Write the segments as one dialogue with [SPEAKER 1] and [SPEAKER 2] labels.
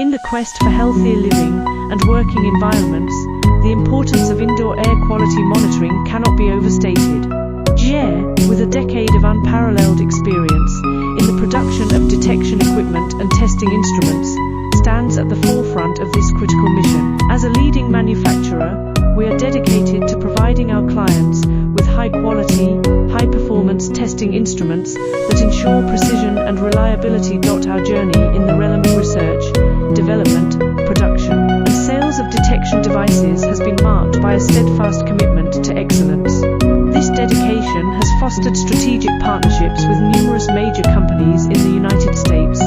[SPEAKER 1] In the quest for healthier living and working environments, the importance of indoor air quality monitoring cannot be overstated. GE, with a decade of unparalleled experience in the production of detection equipment and testing instruments, stands at the forefront of this critical mission. As a leading manufacturer, we are dedicated to providing our clients with high-quality, high-performance testing instruments that ensure precision and reliability. Our journey in the realm of research, development, production, and sales of detection devices has been marked by a steadfast commitment to excellence. This dedication has fostered strategic partnerships with numerous major companies in the United States,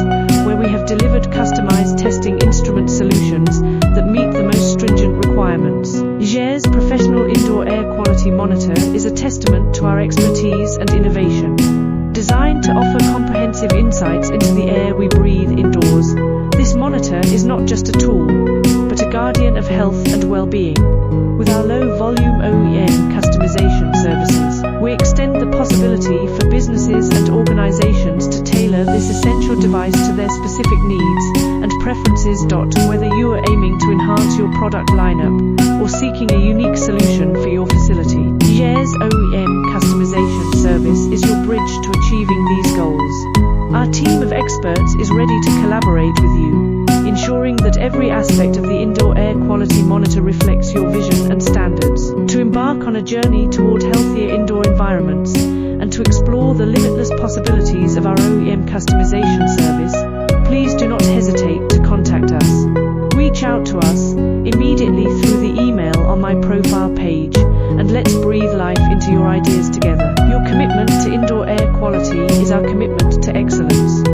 [SPEAKER 1] where we have delivered customized testing instrument solutions that meet the most stringent requirements. GE's professional indoor air quality monitor is a testament to our expertise and innovation. Designed to offer comprehensive insights into the air we breathe indoors, this monitor is not just a tool, but a guardian of health and well-being. With our low-volume OEM customization services, we extend the possibility for businesses and organizations to tailor this essential device to their specific needs and preferences. Whether you are aiming to enhance your product lineup or seeking a unique solution for your facility, GE's OEM customization service is your bridge to achieving these goals. Our team of experts is ready to collaborate with you, ensuring that every aspect of the indoor air quality monitor reflects your vision and standards. To embark on a journey to